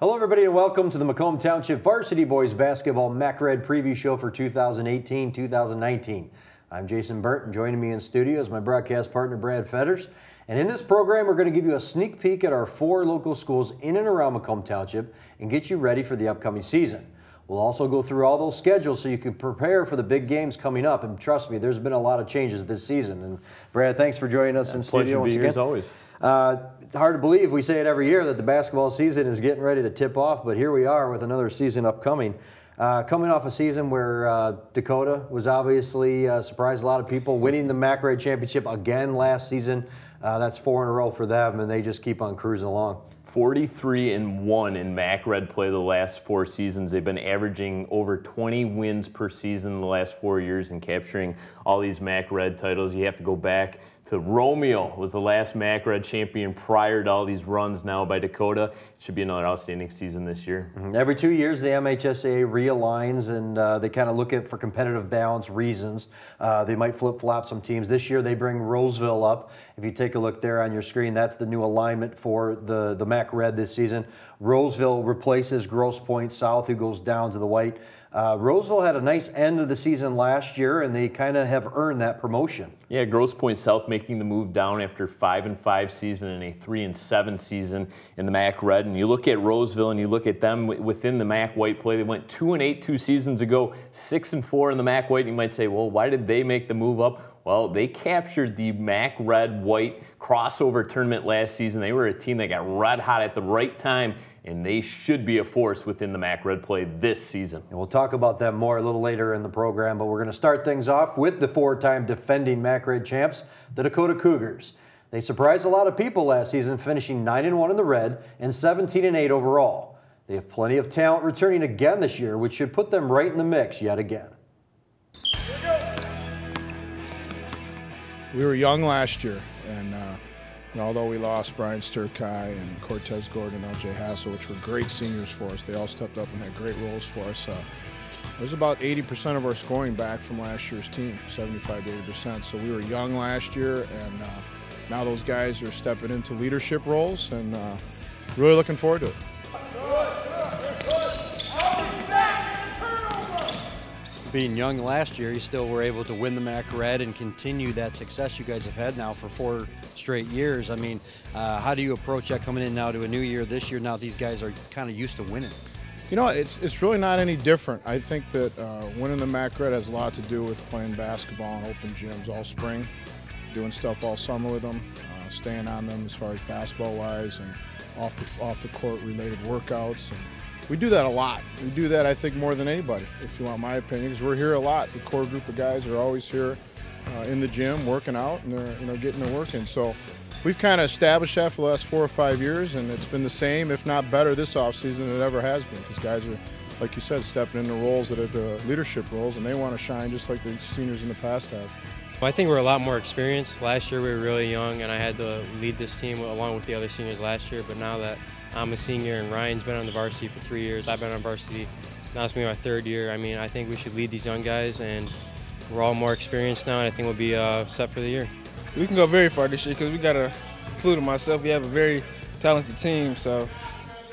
Hello everybody and welcome to the Macomb Township Varsity Boys Basketball MAC Red Preview Show for 2018-2019. I'm Jason Burton. Joining me in studio is my broadcast partner Brad Fetters. And in this program we're going to give you a sneak peek at our 4 local schools in and around Macomb Township and get you ready for the upcoming season. We'll also go through all those schedules so you can prepare for the big games coming up. And trust me, there's been a lot of changes this season. And Brad, thanks for joining us in studio once again. As always. It's hard to believe, we say it every year, that the basketball season is getting ready to tip off, but here we are with another season upcoming. Coming off a season where Dakota was obviously surprised a lot of people, winning the MAC Red Championship again last season. That's 4 in a row for them, and they just keep on cruising along. 43-1 in MAC Red play the last 4 seasons. They've been averaging over 20 wins per season in the last 4 years and capturing all these MAC Red titles. You have to go back to Romeo, was the last MAC Red champion prior to all these runs now by Dakota. It should be another outstanding season this year. Every 2 years, the MHSAA realigns and they kind of look at for competitive balance reasons. They might flip-flop some teams. This year, they bring Roseville up. If you take a look there on your screen, that's the new alignment for the MAC Red this season. Roseville replaces Grosse Pointe South, who goes down to the white. Roseville had a nice end of the season last year, and they kind of have earned that promotion. Yeah, Grosse Pointe South making the move down after 5-5 season and a 3-7 season in the MAC Red. And you look at Roseville and you look at them within the MAC White play. They went 2-8 2 seasons ago, 6-4 in the MAC White. And you might say, well, why did they make the move up? Well, they captured the MAC Red White crossover tournament last season. They were a team that got red hot at the right time, and they should be a force within the MAC Red play this season. And we'll talk about that more a little later in the program, but we're going to start things off with the 4-time defending MAC Red champs, the Dakota Cougars. They surprised a lot of people last season, finishing 9-1 in the Red and 17-8 overall. They have plenty of talent returning again this year, which should put them right in the mix yet again. We were young last year, and although we lost Brian Sturkai and Cortez Gordon and LJ Hassel, which were great seniors for us, they all stepped up and had great roles for us. There's about 80% of our scoring back from last year's team, 75 to 80%. So we were young last year, and now those guys are stepping into leadership roles, and really looking forward to it. Being young last year, you still were able to win the MAC Red and continue that success you guys have had now for 4 straight years. I mean, how do you approach that coming in now to a new year this year? Now these guys are kind of used to winning. You know, it's really not any different. I think that winning the MAC Red has a lot to do with playing basketball in open gyms all spring, doing stuff all summer with them, staying on them as far as basketball-wise and off the court related workouts. And we do that a lot. We do that, I think, more than anybody, if you want my opinion, because we're here a lot. The core group of guys are always here in the gym working out, and they're getting their work in. So we've kind of established that for the last 4 or 5 years, and it's been the same, if not better, this offseason than it ever has been, because guys are, like you said, stepping into roles that are the leadership roles, and they want to shine just like the seniors in the past have. Well, I think we're a lot more experienced. Last year we were really young, and I had to lead this team along with the other seniors last year, but now that I'm a senior and Ryan's been on the varsity for 3 years, I've been on varsity, now it's me my 3rd year. I mean, I think we should lead these young guys, and we're all more experienced now, and I think we'll be set for the year. We can go very far this year because we got to, including myself, we have a very talented team, so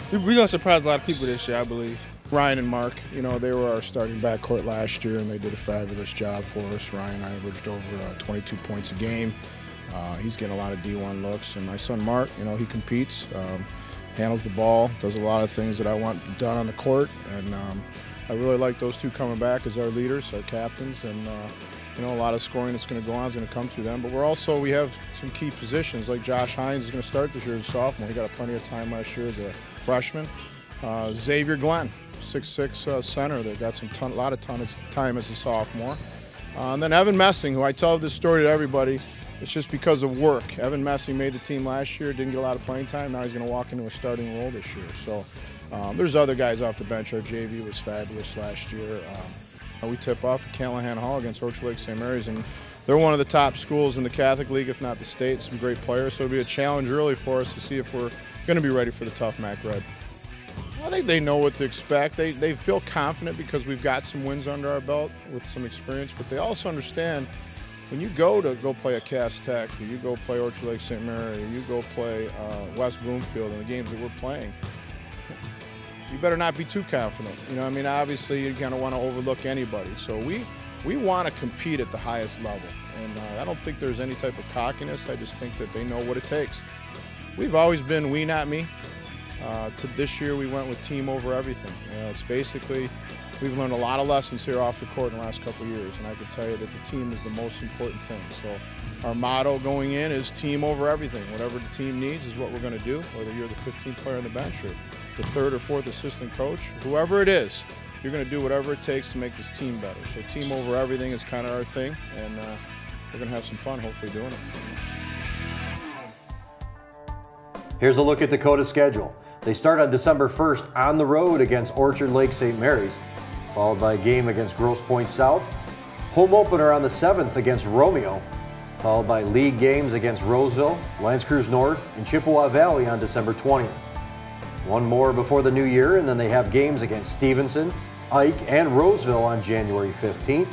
we're going to surprise a lot of people this year, I believe. Ryan and Mark, you know, they were our starting backcourt last year, and they did a fabulous job for us. Ryan averaged over 22 points a game. He's getting a lot of D1 looks, and my son Mark, you know, he competes, handles the ball, does a lot of things that I want done on the court, and I really like those two coming back as our leaders, our captains, and you know, a lot of scoring that's going to go on is going to come through them. But we have some key positions, like Josh Hines is going to start this year as a sophomore. He got plenty of time last year as a freshman. Xavier Glenn, 6'6" center that got a lot of time as a sophomore. And then Evan Messing, who I tell this story to everybody, it's just because of work. Evan Messing made the team last year, didn't get a lot of playing time. Now he's going to walk into a starting role this year. So there's other guys off the bench. Our JV was fabulous last year. We tip off at Callahan Hall against Orchard Lake St. Mary's, and they're one of the top schools in the Catholic League, if not the state. Some great players, so it'll be a challenge early for us to see if we're going to be ready for the tough MAC Red. I think they know what to expect. They feel confident because we've got some wins under our belt with some experience, but they also understand when you go play at Cass Tech, or you go play Orchard Lake St. Mary, or you go play West Bloomfield in the games that we're playing, you better not be too confident. You know, I mean, obviously you're going to want to overlook anybody. So we want to compete at the highest level. And I don't think there's any type of cockiness. I just think that they know what it takes. We've always been we, not me. To this year, we went with team over everything. You know, it's basically, we've learned a lot of lessons here off the court in the last couple of years, and I can tell you that the team is the most important thing. So our motto going in is team over everything. Whatever the team needs is what we're going to do, whether you're the 15th player on the bench or the third or fourth assistant coach, whoever it is, you're going to do whatever it takes to make this team better. So team over everything is kind of our thing, and we're going to have some fun hopefully doing it. Here's a look at Dakota's schedule. They start on December 1st on the road against Orchard Lake St. Mary's, followed by a game against Grosse Pointe South. Home opener on the 7th against Romeo, followed by league games against Roseville, L'Anse Creuse North, and Chippewa Valley on December 20th. One more before the new year, and then they have games against Stevenson, Ike, and Roseville on January 15th.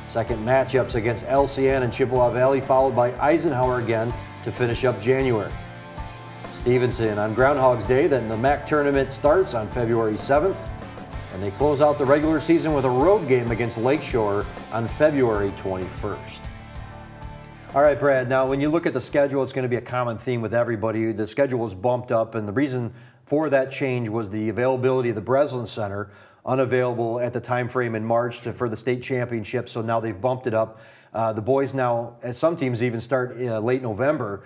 Second matchups against LCN and Chippewa Valley, followed by Eisenhower again to finish up January. Stevenson on Groundhog's Day, then the MAC tournament starts on February 7th, and they close out the regular season with a road game against Lakeshore on February 21st. All right, Brad, now when you look at the schedule, it's going to be a common theme with everybody. The schedule was bumped up, and the reason for that change was the availability of the Breslin Center, unavailable at the time frame in March for the state championship, so now they've bumped it up. The boys now, as some teams even start late November,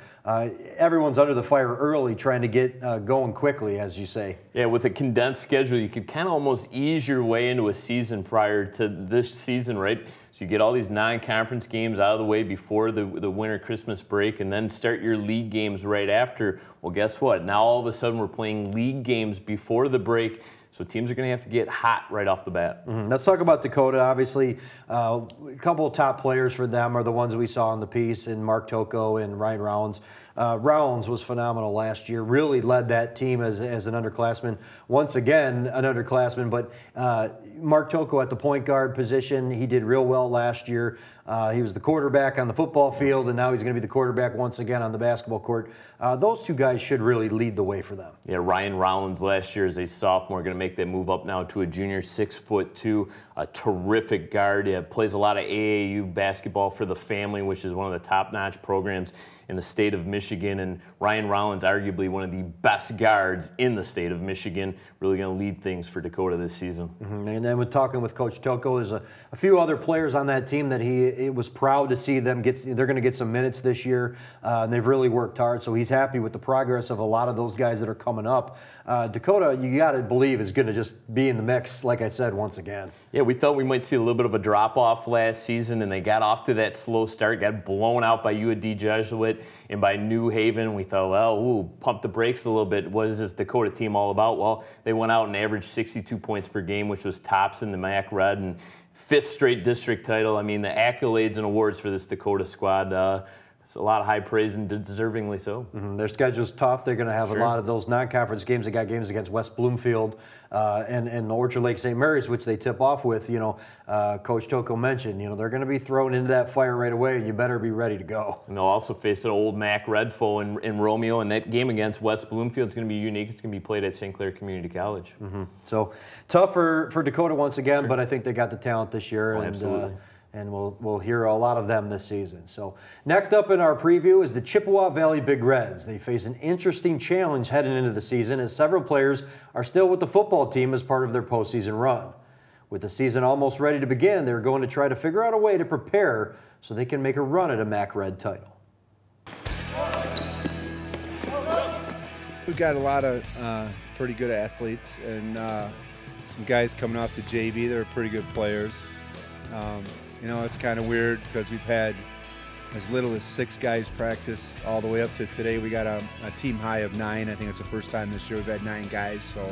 everyone's under the fire early trying to get going quickly, as you say. Yeah, with a condensed schedule, you could kind of almost ease your way into a season prior to this season, right? So you get all these non-conference games out of the way before the winter Christmas break and then start your league games right after. Well, guess what? Now all of a sudden we're playing league games before the break. So teams are going to have to get hot right off the bat. Let's talk about Dakota. Obviously, a couple of top players for them are the ones we saw in the piece, in Mark Toko and Ryan Rollins. Rollins was phenomenal last year, really led that team as an underclassman. Once again, an underclassman, but Mark Toko at the point guard position, he did real well last year. He was the quarterback on the football field, and now he's going to be the quarterback once again on the basketball court. Those two guys should really lead the way for them. Yeah, Ryan Rollins last year as a sophomore, going to make that move up now to a junior, 6'2", a terrific guard. Plays a lot of AAU basketball for the family, which is one of the top-notch programs in the state of Michigan, and Ryan Rollins, arguably one of the best guards in the state of Michigan, really going to lead things for Dakota this season. And then with talking with Coach Toko, there's a few other players on that team that he was proud to see them get. They're going to get some minutes this year, and they've really worked hard, so he's happy with the progress of a lot of those guys that are coming up. Dakota, you got to believe, is going to just be in the mix, like I said, once again. Yeah, we thought we might see a little bit of a drop-off last season, and they got off to that slow start, got blown out by UAD Jesuit and by New Haven. We thought, well, ooh, pump the brakes a little bit. What is this Dakota team all about? Well, they went out and averaged 62 points per game, which was tops in the MAC Red, and 5th straight district title. I mean, the accolades and awards for this Dakota squad, it's a lot of high praise and deservingly so. Their schedule's tough. They're going to have a lot of those non-conference games. They got games against West Bloomfield and Orchard Lake St. Mary's, which they tip off with. You know, Coach Toko mentioned, you know, they're going to be thrown into that fire right away, and you better be ready to go. And they'll also face an old MAC Red foe in Romeo, and that game against West Bloomfield is going to be unique. It's going to be played at St. Clair Community College. So tough for Dakota once again, but I think they got the talent this year. Oh, absolutely. And we'll hear a lot of them this season. So next up in our preview is the Chippewa Valley Big Reds. They face an interesting challenge heading into the season, as several players are still with the football team as part of their postseason run. With the season almost ready to begin, they're going to try to figure out a way to prepare so they can make a run at a MAC Red title. We've got a lot of pretty good athletes, and some guys coming off the JV. They're pretty good players. You know, it's kind of weird because we've had as little as 6 guys practice all the way up to today. We got a team high of 9. I think it's the first time this year we've had 9 guys. So,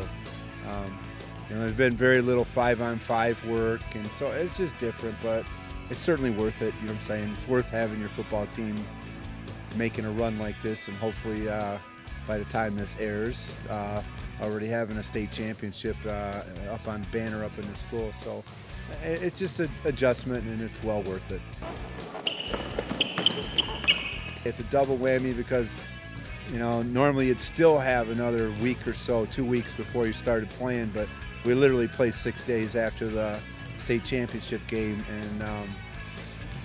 you know, there's been very little 5-on-5 work, and so it's just different, but it's certainly worth it. You know what I'm saying? It's worth having your football team making a run like this, and hopefully by the time this airs, already having a state championship up on banner up in the school. So it's just an adjustment, and it's well worth it. It's a double whammy because you know, normally you'd still have another week or so, 2 weeks before you started playing, but we literally played 6 days after the state championship game, and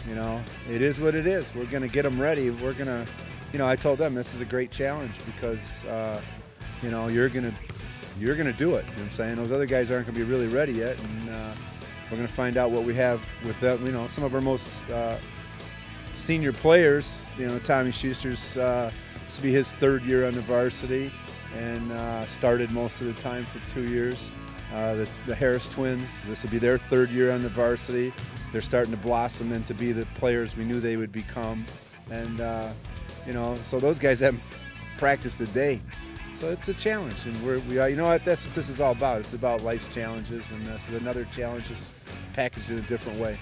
you know, it is what it is. We're going to get them ready. We're going to, you know, I told them this is a great challenge because, you know, you're going to do it. You know what I'm saying? Those other guys aren't going to be really ready yet, and we're going to find out what we have with them. You know, some of our most senior players, you know, Tommy Schuster's, this will be his 3rd year on the varsity, and started most of the time for 2 years. The Harris twins, this will be their 3rd year on the varsity. They're starting to blossom into be the players we knew they would become. And, you know, so those guys haven't practiced a day. So it's a challenge, and you know what, that's what this is all about. It's about life's challenges, and this is another challenge just packaged in a different way.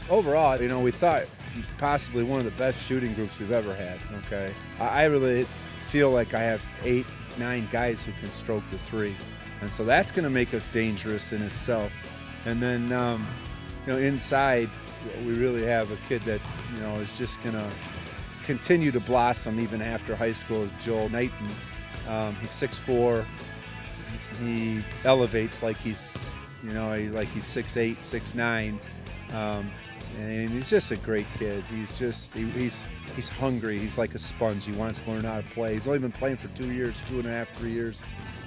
Overall, you know, we thought possibly one of the best shooting groups we've ever had, okay? I really feel like I have 8, 9 guys who can stroke the 3. And so that's going to make us dangerous in itself. And then, you know, inside, we really have a kid that, you know, is just going to continue to blossom even after high school, is Joel Knighton. He's 6'4". He elevates like he's, you know, like he's 6'8", 6'9". And he's just a great kid. He's just, he's hungry. He's like a sponge. He wants to learn how to play. He's only been playing for 2 years, 2.5, 3 years,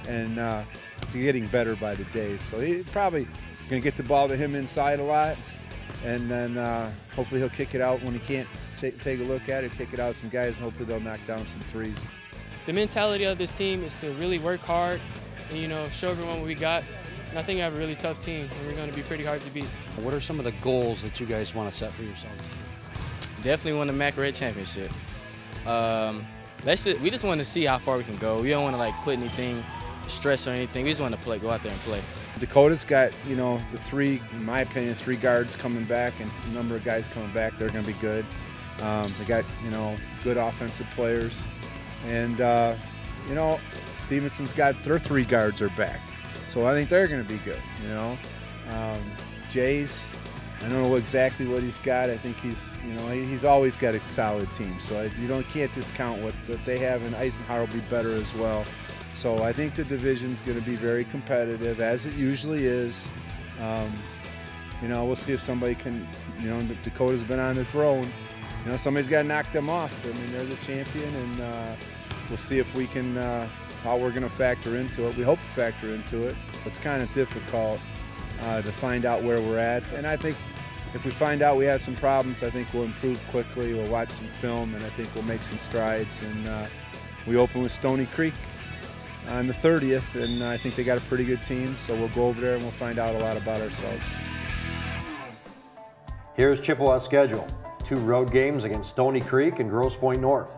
and getting better by the day. So he probably going to get the ball to him inside a lot, and then hopefully he'll kick it out when he can't take a look at it, kick it out to some guys, and hopefully they'll knock down some threes. The mentality of this team is to really work hard and, you know, show everyone what we got. And I think we have a really tough team, and we're going to be pretty hard to beat. What are some of the goals that you guys want to set for yourselves? Definitely win the MAC Red Championship. We just want to see how far we can go. We don't want to like put anything, stress or anything. We just want to play, go out there and play. Dakota's got, you know, the 3, in my opinion, 3 guards coming back, and a number of guys coming back. They're going to be good. They got, you know, good offensive players, and you know, Stevenson's got their 3 guards are back. So I think they're going to be good, you know. Jay's, I don't know exactly what he's got. I think he's, you know, he's always got a solid team. So can't discount what they have, and Eisenhower will be better as well. So I think the division's going to be very competitive, as it usually is. You know, we'll see if somebody can, you know, Dakota's been on the throne. You know, somebody's got to knock them off. I mean, they're the champion, and we'll see if we can, how we're going to factor into it. We hope to factor into it. It's kind of difficult to find out where we're at. And I think if we find out we have some problems, I think we'll improve quickly. We'll watch some film, and I think we'll make some strides. And we open with Stony Creek on the 30th, and I think they got a pretty good team. So we'll go over there and we'll find out a lot about ourselves. Here's Chippewa's schedule. 2 road games against Stony Creek and Grosse Pointe North.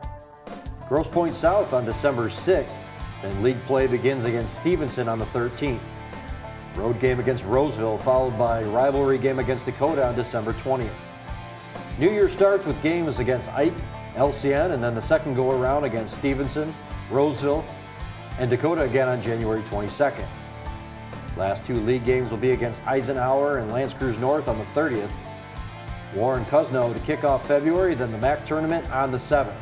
Grosse Pointe South on December 6th. Then league play begins against Stevenson on the 13th. Road game against Roseville, followed by rivalry game against Dakota on December 20th. New Year starts with games against Ike, LCN, and then the second go-around against Stevenson, Roseville, and Dakota again on January 22nd. Last 2 league games will be against Eisenhower and L'Anse Creuse North on the 30th. Warren Cuzno to kick off February, then the MAC tournament on the 7th.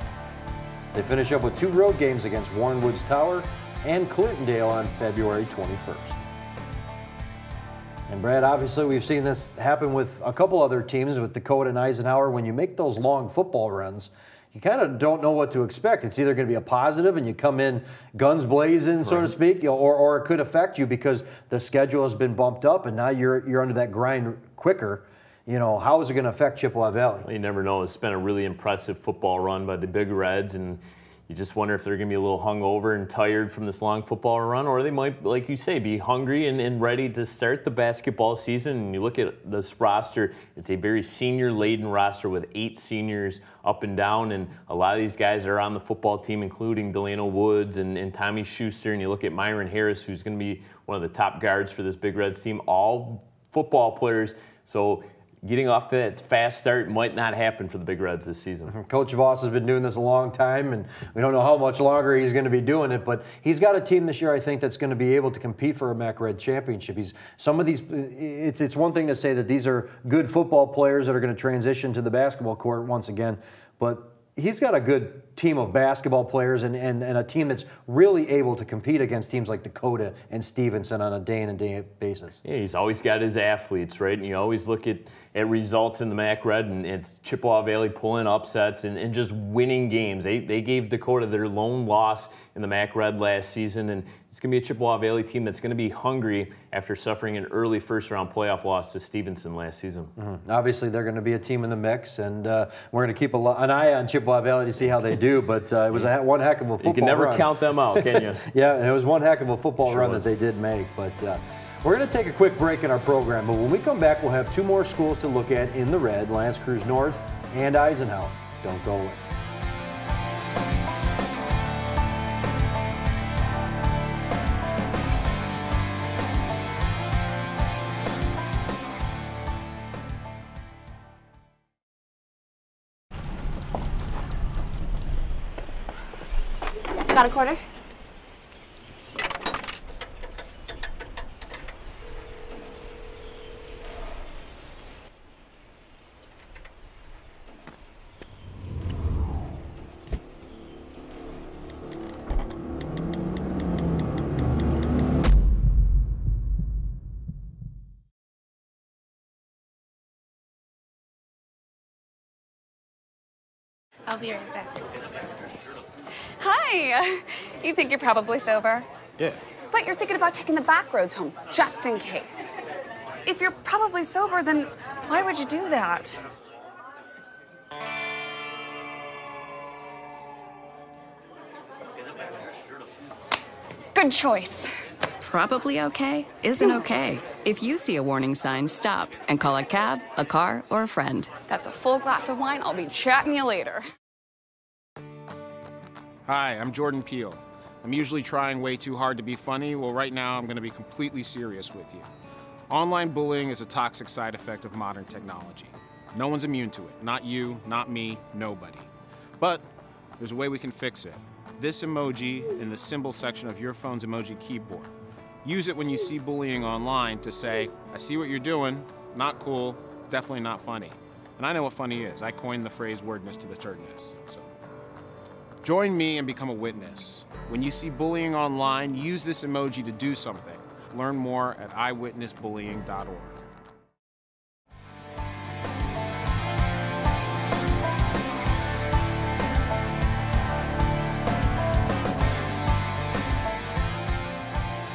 They finish up with 2 road games against Warren Woods Tower and Clintondale on February 21st. And Brad, obviously we've seen this happen with a couple other teams, with Dakota and Eisenhower. When you make those long football runs, you kind of don't know what to expect. It's either going to be a positive and you come in guns blazing, so to speak, or it could affect you because the schedule has been bumped up and now you're under that grind quicker. You know, how is it going to affect Chippewa Valley? You never know. It's been a really impressive football run by the Big Reds, and you just wonder if they're going to be a little hungover and tired from this long football run, or they might, like you say, be hungry and ready to start the basketball season. And you look at this roster, it's a very senior-laden roster with 8 seniors up and down, and a lot of these guys are on the football team, including Delano Woods and Tommy Schuster. And you look at Myron Harris, who's going to be one of the top guards for this Big Reds team, all football players. So getting off to that fast start might not happen for the Big Reds this season. Coach Voss has been doing this a long time, and we don't know how much longer he's going to be doing it, but he's got a team this year, I think, that's going to be able to compete for a MAC Red championship. It's one thing to say that these are good football players that are going to transition to the basketball court once again, but he's got a good team of basketball players and a team that's really able to compete against teams like Dakota and Stevenson on a day-in-and-day basis. Yeah, he's always got his athletes, right? And you always look at results in the MAC Red, and it's Chippewa Valley pulling upsets and just winning games. They gave Dakota their lone loss in the MAC Red last season, and it's going to be a Chippewa Valley team that's going to be hungry after suffering an early first-round playoff loss to Stevenson last season. Obviously, they're going to be a team in the mix, and we're going to keep an eye on Chippewa Valley to see how they do, but it was one heck of a football run. You can never count them out, can you? Yeah, and it was one heck of a football run that they did make, but we're going to take a quick break in our program, but when we come back, we'll have two more schools to look at in the red, L'Anse Creuse North and Eisenhower. Don't go away. Got a quarter? I'll be right back. Hi. You think you're probably sober? Yeah. But you're thinking about taking the back roads home, just in case. If you're probably sober, then why would you do that? Good choice. Probably okay isn't okay. If you see a warning sign, stop and call a cab, a car, or a friend. That's a full glass of wine. I'll be chatting you later. Hi, I'm Jordan Peele. I'm usually trying way too hard to be funny. Well, right now I'm going to be completely serious with you. Online bullying is a toxic side effect of modern technology. No one's immune to it. Not you, not me, nobody. But there's a way we can fix it. This emoji in the symbol section of your phone's emoji keyboard. Use it when you see bullying online to say, I see what you're doing, not cool, definitely not funny. And I know what funny is. I coined the phrase wordness to the turdness. So join me and become a witness. When you see bullying online, use this emoji to do something. Learn more at eyewitnessbullying.org.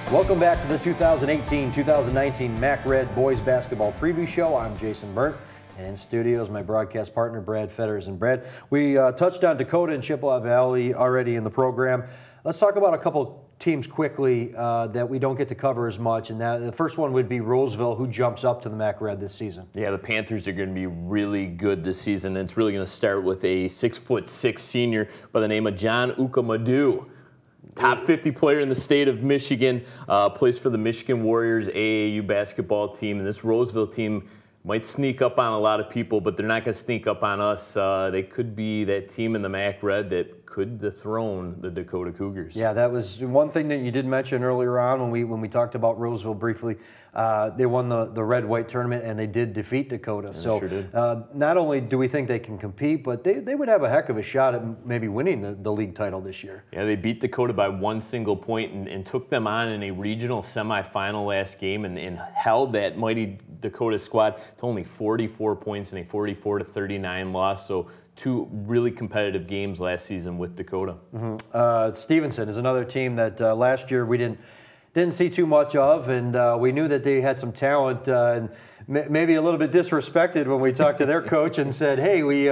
Welcome back to the 2018-2019 MAC Red Boys Basketball Preview Show. I'm Jason Burnt, and in studio is my broadcast partner, Brad Fetters. And Brad, we touched on Dakota and Chippewa Valley already in the program. Let's talk about a couple teams quickly that we don't get to cover as much, and the first one would be Roseville, who jumps up to the MAC Red this season. Yeah, the Panthers are going to be really good this season, and it's really going to start with a 6'6" senior by the name of John Ukamadu. Top 50 player in the state of Michigan, plays for the Michigan Warriors AAU basketball team, and this Roseville team might sneak up on a lot of people, but they're not going to sneak up on us. They could be that team in the MAC Red that could dethrone the Dakota Cougars. Yeah, that was one thing that you did mention earlier on when we talked about Roseville briefly. They won the red-white tournament, and they did defeat Dakota. Yeah, so sure did. Not only do we think they can compete, but they would have a heck of a shot at maybe winning the league title this year. Yeah, they beat Dakota by one single point and took them on in a regional semifinal last game and held that mighty Dakota squad to only 44 points in a 44-39 loss. So two really competitive games last season with Dakota. Stevenson is another team that last year we didn't see too much of, and we knew that they had some talent and maybe a little bit disrespected when we talked to their coach and said, hey, we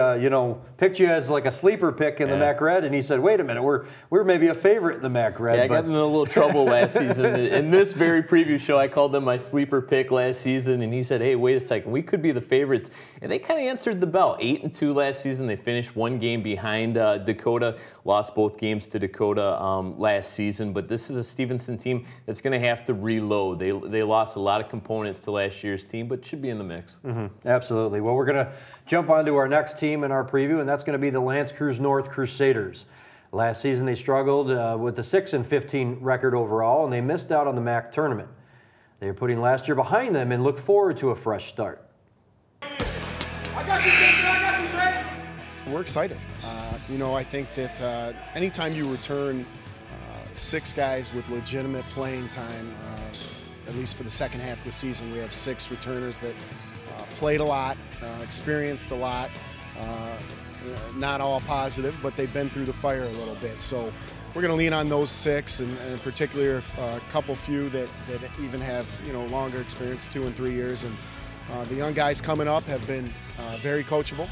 picked you as like a sleeper pick in the MAC Red, and he said, wait a minute, we're maybe a favorite in the MAC Red. Yeah, I got in a little trouble last season. In this very preview show, I called them my sleeper pick last season, and he said, hey, wait a second, we could be the favorites. And they kind of answered the bell. 8-2 last season. They finished one game behind Dakota, lost both games to Dakota last season. But this is a Stevenson team that's going to have to reload. They lost a lot of components to last year's team, but should be in the mix. Absolutely. Well, we're going to jump on to our next team in our preview, and that's going to be the L'Anse Creuse North Crusaders. Last season they struggled with a 6-15 record overall, and they missed out on the MAC tournament. They are putting last year behind them and look forward to a fresh start. I got you, Jason. I got you, Greg. We're excited. You know, I think that anytime you return 6 guys with legitimate playing time, at least for the second half of the season, we have 6 returners that played a lot, experienced a lot, not all positive, but they've been through the fire a little bit. So we're going to lean on those 6, and in particular a few that even have, you know, longer experience, 2 and 3 years. And the young guys coming up have been very coachable.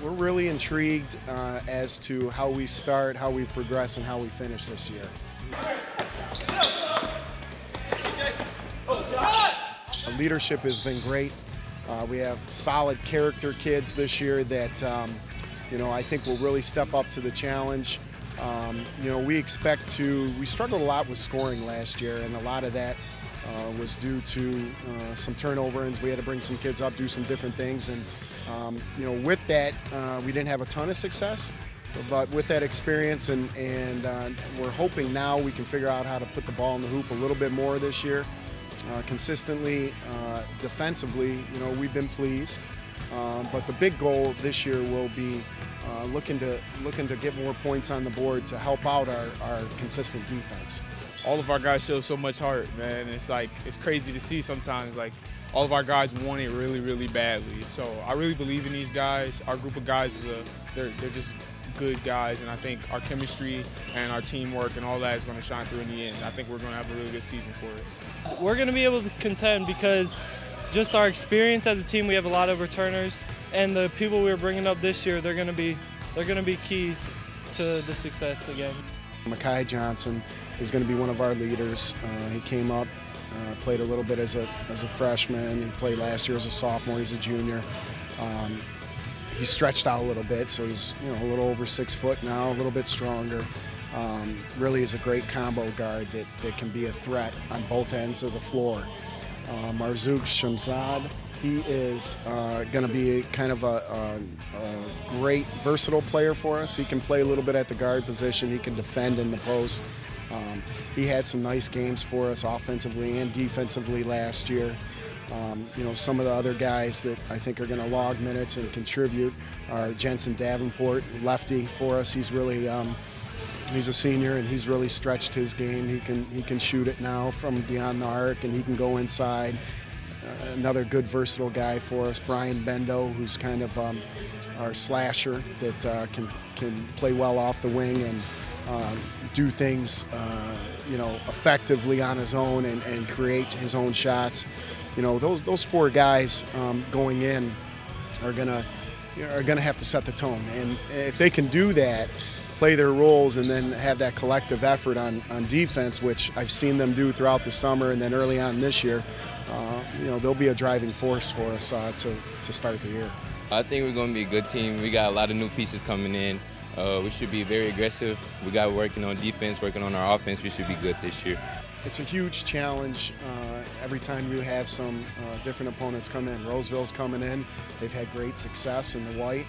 We're really intrigued as to how we start, how we progress, and how we finish this year. Leadership has been great. We have solid character kids this year that, you know, I think will really step up to the challenge. You know, we struggled a lot with scoring last year, and a lot of that was due to some turnover, and we had to bring some kids up, do some different things. And, you know, with that, we didn't have a ton of success, but with that experience, and we're hoping now we can figure out how to put the ball in the hoop a little bit more this year. Consistently, defensively, you know, we've been pleased, but the big goal this year will be looking to get more points on the board to help out our consistent defense. All of our guys show so much heart, man. It's like, it's crazy to see sometimes. Like, all of our guys want it really, really badly. So I really believe in these guys. Our group of guys they're just good guys, and I think our chemistry and our teamwork and all that is going to shine through in the end. I think we're going to have a really good season for it. We're going to be able to contend because just our experience as a team, we have a lot of returners, and the people we're bringing up this year, they're going to be keys to the success again. Makai Johnson is going to be one of our leaders. He came up, played a little bit as a freshman. He played last year as a sophomore. He's a junior. He's stretched out a little bit, so he's, you know, a little over 6 foot now, a little bit stronger. Really is a great combo guard that can be a threat on both ends of the floor. Marzouk Shamzad, he is going to be kind of a great versatile player for us. He can play a little bit at the guard position. He can defend in the post. He had some nice games for us offensively and defensively last year. You know, some of the other guys that I think are going to log minutes and contribute are Jensen Davenport, lefty for us. He's really he's a senior, and he's really stretched his game. He can shoot it now from beyond the arc, and he can go inside. Another good versatile guy for us, Brian Bendo, who's kind of our slasher that can play well off the wing and do things you know, effectively on his own and create his own shots. You know, those 4 guys going in are gonna have to set the tone, and if they can do that, play their roles, and then have that collective effort on defense, which I've seen them do throughout the summer and then early on this year, you know, they'll be a driving force for us to start the year. I think we're going to be a good team. We got a lot of new pieces coming in. We should be very aggressive. We got working on defense, working on our offense. We should be good this year. It's a huge challenge every time you have some different opponents come in. Roseville's coming in. They've had great success in the white,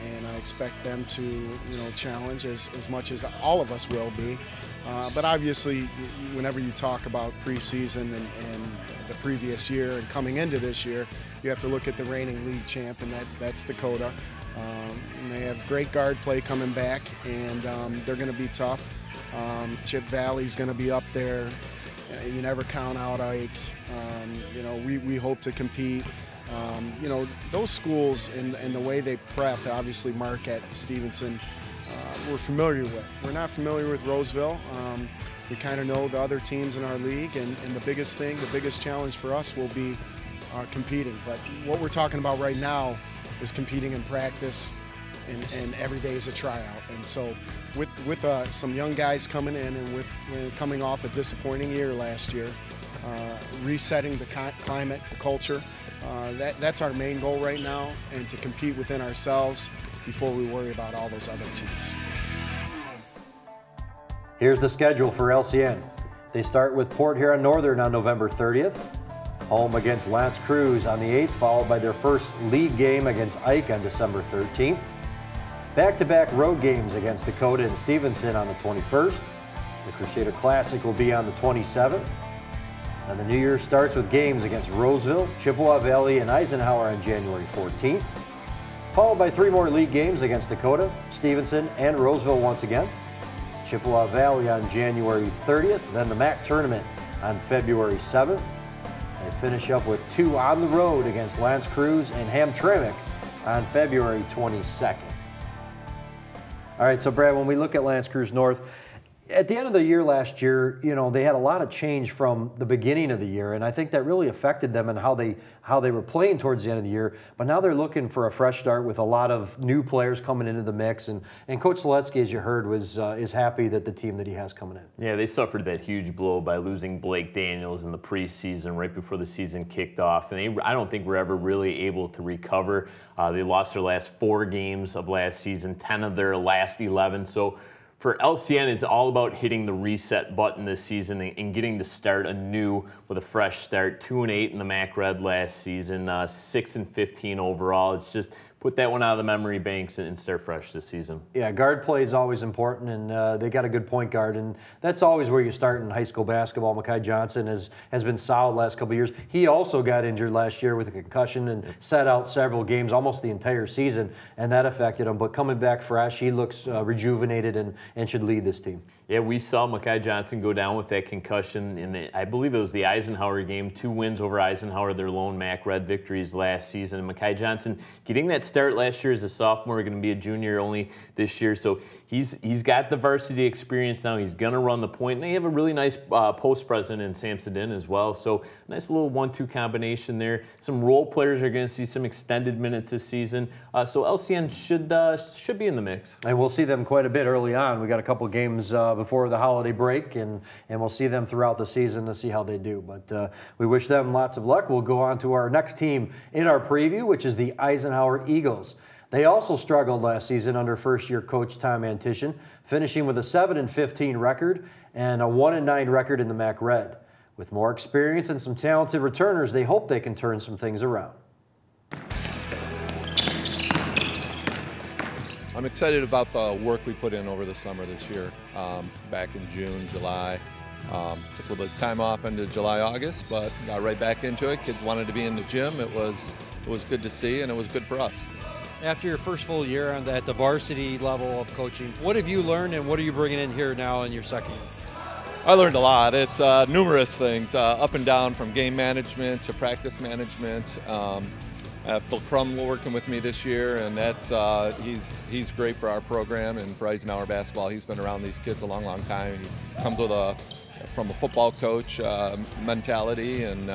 and I expect them to, you know, challenge as much as all of us will be. But obviously, whenever you talk about preseason and the previous year and coming into this year, you have to look at the reigning league champ, and that's Dakota. And they have great guard play coming back, and they're going to be tough. Chippewa Valley's going to be up there. You never count out Ike. You know, we hope to compete. You know, those schools and the way they prep, obviously Marquette, Stevenson, we're familiar with. We're not familiar with Roseville. We kind of know the other teams in our league, and the biggest challenge for us will be competing. But what we're talking about right now is competing in practice, and every day is a tryout. And so with some young guys coming in, and with coming off a disappointing year last year, resetting the climate, the culture, that's our main goal right now, and to compete within ourselves before we worry about all those other teams. Here's the schedule for LCN. They start with Port Huron Northern on November 30th, home against L'Anse Creuse on the 8th, followed by their first league game against Ike on December 13th. Back-to-back road games against Dakota and Stevenson on the 21st. The Crusader Classic will be on the 27th. And the new year starts with games against Roseville, Chippewa Valley, and Eisenhower on January 14th. followed by 3 more league games against Dakota, Stevenson, and Roseville once again. Chippewa Valley on January 30th, then the MAC tournament on February 7th. They finish up with 2 on the road against Lance Creuse and Hamtramck on February 22nd. All right, so Brad, when we look at Lance Creuse North, at the end of the year last year, you know, they had a lot of change from the beginning of the year, and I think that really affected them and how they were playing towards the end of the year. But now they're looking for a fresh start with a lot of new players coming into the mix, and Coach Seletsky, as you heard, is happy that the team that he has coming in. Yeah, they suffered that huge blow by losing Blake Daniels in the preseason right before the season kicked off, and I don't think we're ever really able to recover. They lost their last 4 games of last season, 10 of their last 11. So for LCN, it's all about hitting the reset button this season and getting to start anew with a fresh start. 2-8 in the MAC Red last season, 6-15 overall. It's just put that one out of the memory banks and start fresh this season. Yeah, guard play is always important, and they got a good point guard, and that's always where you start in high school basketball. Mekhi Johnson has been solid last couple of years. He also got injured last year with a concussion and sat out several games, almost the entire season, and that affected him. But coming back fresh, he looks rejuvenated and should lead this team. Yeah, we saw Mekhi Johnson go down with that concussion in I believe it was the Eisenhower game. 2 wins over Eisenhower, their lone MAC Red victories last season. And Mekhi Johnson getting that start last year as a sophomore, going to be a junior only this year. So he's got the varsity experience now. He's going to run the point. And they have a really nice post present in Sam Sedin as well. So nice little 1-2 combination there. Some role players are going to see some extended minutes this season. So LCN should be in the mix. And we'll see them quite a bit early on. We got a couple games before the holiday break, and we'll see them throughout the season to see how they do. But we wish them lots of luck. We'll go on to our next team in our preview, which is the Eisenhower Eagles. They also struggled last season under first-year coach Tom Antishin, finishing with a 7-15 record and a 1-9 record in the MAC Red. With more experience and some talented returners, they hope they can turn some things around. I'm excited about the work we put in over the summer this year. Back in June, July, took a little bit of time off into July, August, but got right back into it. Kids wanted to be in the gym. It was good to see, and it was good for us. After your first full year at the varsity level of coaching, what have you learned, and what are you bringing in here now in your second year? I learned a lot. It's numerous things, up and down, from game management to practice management. Phil Crum working with me this year, and that's he's great for our program and for Eisenhower basketball. He's been around these kids a long, long time. He comes with from a football coach mentality, and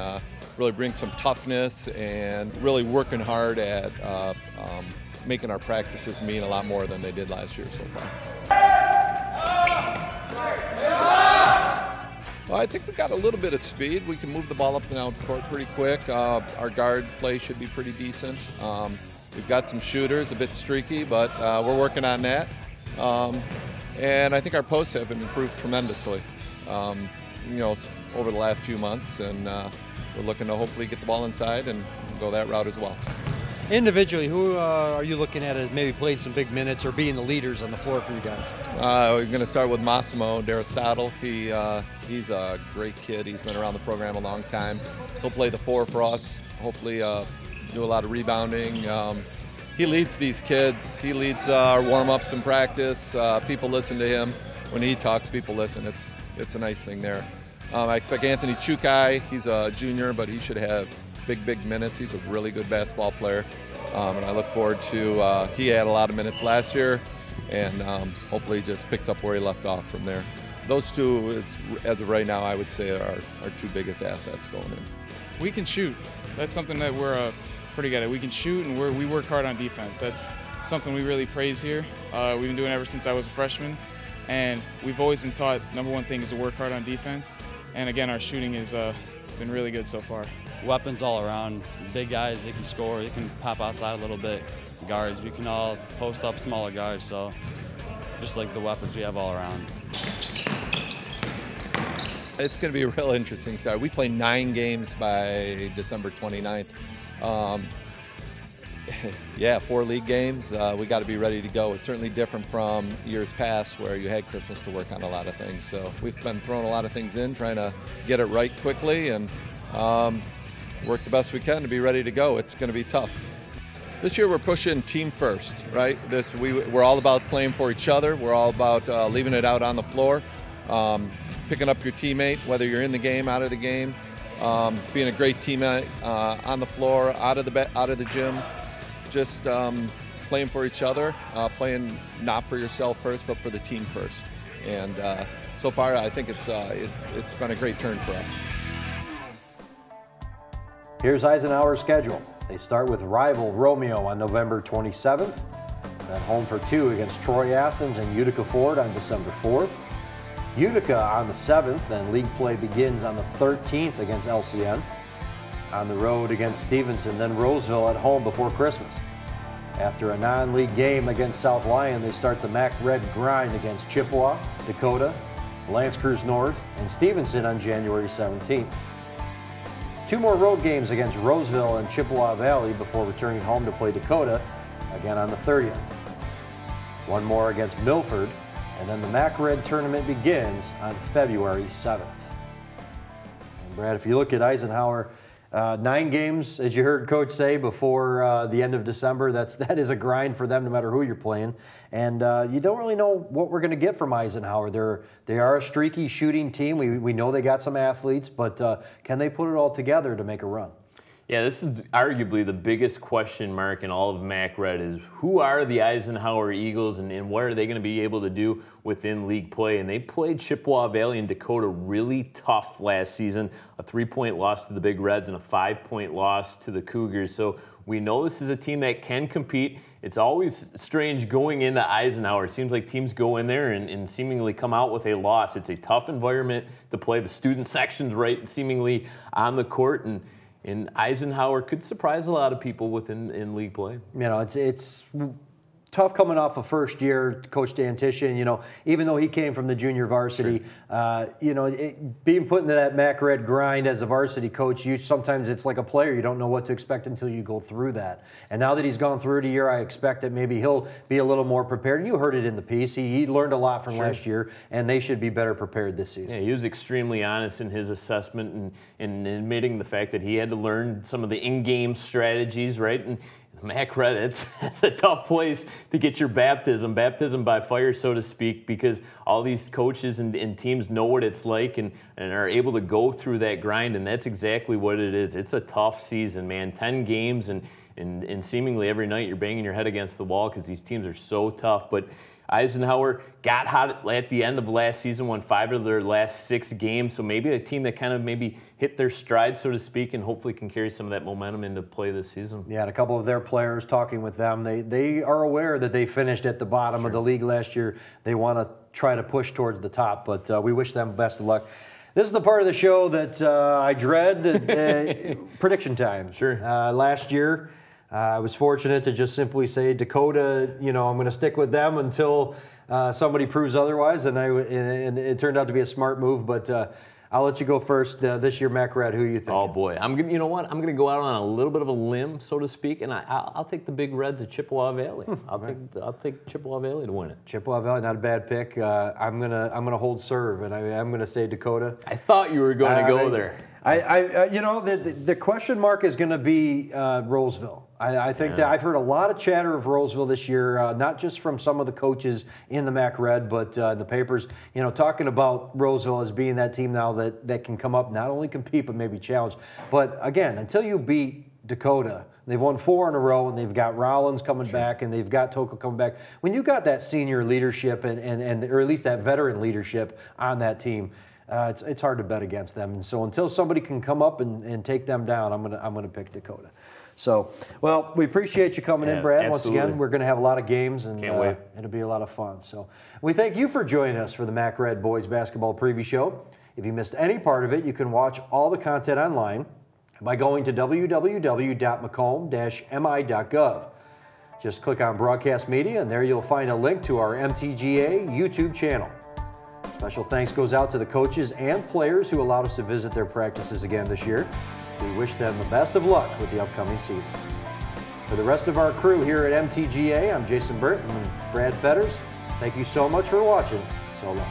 really brings some toughness and really working hard at making our practices mean a lot more than they did last year so far. Well, I think we've got a little bit of speed. We can move the ball up and down the court pretty quick. Our guard play should be pretty decent. We've got some shooters, a bit streaky, but we're working on that. And I think our posts have improved tremendously, over the last few months, and we're looking to hopefully get the ball inside and go that route as well. Individually, who are you looking at as maybe playing some big minutes or being the leaders on the floor for you guys? We're going to start with Massimo D'Aristotle. He's a great kid. He's been around the program a long time. He'll play the 4 for us, hopefully do a lot of rebounding. He leads these kids. He leads our warm-ups in practice. People listen to him. When he talks, people listen. It's a nice thing there. I expect Anthony Chukai. He's a junior, but he should have big minutes. He's a really good basketball player, and I look forward to, he had a lot of minutes last year, and hopefully he just picks up where he left off from there. Those two, as of right now, I would say are our 2 biggest assets going in. We can shoot. That's something that we're pretty good at. We can shoot, and we work hard on defense. That's something we really praise here. We've been doing it ever since I was a freshman, and we've always been taught #1 thing is to work hard on defense, and again, our shooting has been really good so far. Weapons all around. Big guys, they can score, they can pop outside a little bit. Guards, we can all post up smaller guards, so just like the weapons we have all around. It's going to be a real interesting start. We play 9 games by December 29th. Yeah, 4 league games. We got to be ready to go. It's certainly different from years past where you had Christmas to work on a lot of things. So we've been throwing a lot of things in, trying to get it right quickly, and work the best we can to be ready to go. It's going to be tough. This year we're pushing team first, right? We're all about playing for each other. We're all about leaving it out on the floor, picking up your teammate, whether you're in the game, out of the game, being a great teammate on the floor, out of the gym, just playing for each other, playing not for yourself first, but for the team first. And so far, I think it's been a great turn for us. Here's Eisenhower's schedule. They start with rival Romeo on November 27th, then home for 2 against Troy Athens and Utica Ford on December 4th. Utica on the 7th, then league play begins on the 13th against LCN. On the road against Stevenson, then Roseville at home before Christmas. After a non-league game against South Lyon, they start the MAC Red grind against Chippewa, Dakota, L'Anse Creuse North, and Stevenson on January 17th. 2 more road games against Roseville and Chippewa Valley before returning home to play Dakota again on the 30th. 1 more against Milford, and then the MAC Red tournament begins on February 7th. And Brad, if you look at Eisenhower, 9 games, as you heard Coach say, before the end of December. That is a grind for them no matter who you're playing. And you don't really know what we're going to get from Eisenhower. They are a streaky shooting team. We know they got some athletes, but can they put it all together to make a run? Yeah, this is arguably the biggest question mark in all of MAC Red is who are the Eisenhower Eagles and what are they going to be able to do within league play? And they played Chippewa Valley and Dakota really tough last season, a 3-point loss to the Big Reds and a 5-point loss to the Cougars. So we know this is a team that can compete. It's always strange going into Eisenhower. It seems like teams go in there and seemingly come out with a loss. It's a tough environment to play. The student section's right seemingly on the court, and Eisenhower could surprise a lot of people within league play. You know, it's tough coming off a first year. Coach Dantishin, you know, even though he came from the junior varsity, you know, being put into that MAC Red grind as a varsity coach, sometimes it's like a player. You don't know what to expect until you go through that. And now that he's gone through it a year, I expect that maybe he'll be a little more prepared. You heard it in the piece. He learned a lot from last year, and they should be better prepared this season. Yeah, he was extremely honest in his assessment and admitting the fact that he had to learn some of the in-game strategies, right? And MAC Red, it's a tough place to get your baptism by fire, so to speak, because all these coaches and teams know what it's like and are able to go through that grind, and that's exactly what it is. It's a tough season, man. 10 games, and seemingly every night you're banging your head against the wall because these teams are so tough. But Eisenhower got hot at the end of last season, won 5 of their last 6 games, so maybe a team that kind of maybe hit their stride, so to speak, and hopefully can carry some of that momentum into play this season. Yeah, and a couple of their players, talking with them, they are aware that they finished at the bottom of the league last year. They want to try to push towards the top, but we wish them best of luck. This is the part of the show that I dread, prediction time. Last year, I was fortunate to just simply say, Dakota, you know, I'm going to stick with them until somebody proves otherwise, and it turned out to be a smart move, but I'll let you go first. This year, MAC Red, who you think? Oh, boy. You know what? I'm going to go out on a little bit of a limb, so to speak, and I'll take the Big Reds of Chippewa Valley. I'll take Chippewa Valley to win it. Chippewa Valley, not a bad pick. I'm gonna hold serve, and I'm gonna say Dakota. I thought you were going to go there. You know, the question mark is going to be Roseville. I think that I've heard a lot of chatter of Roseville this year, not just from some of the coaches in the MAC Red, but in the papers, you know, talking about Roseville as being that team now that can come up, not only compete, but maybe challenge. But again, until you beat Dakota, they've won 4 in a row, and they've got Rollins coming back, and they've got Toko coming back. When you got that senior leadership and or at least that veteran leadership on that team, it's hard to bet against them. And so until somebody can come up and take them down, I'm gonna pick Dakota. So, well, we appreciate you coming in, Brad. Absolutely. Once again, we're going to have a lot of games, and can't wait. It'll be a lot of fun. So we thank you for joining us for the MAC Red Boys Basketball Preview Show. If you missed any part of it, you can watch all the content online by going to www.macomb-mi.gov. Just click on Broadcast Media, and there you'll find a link to our MTGA YouTube channel. Special thanks goes out to the coaches and players who allowed us to visit their practices again this year. We wish them the best of luck with the upcoming season. For the rest of our crew here at MTGA, I'm Jason Burton and Brad Fetters. Thank you so much for watching. So long.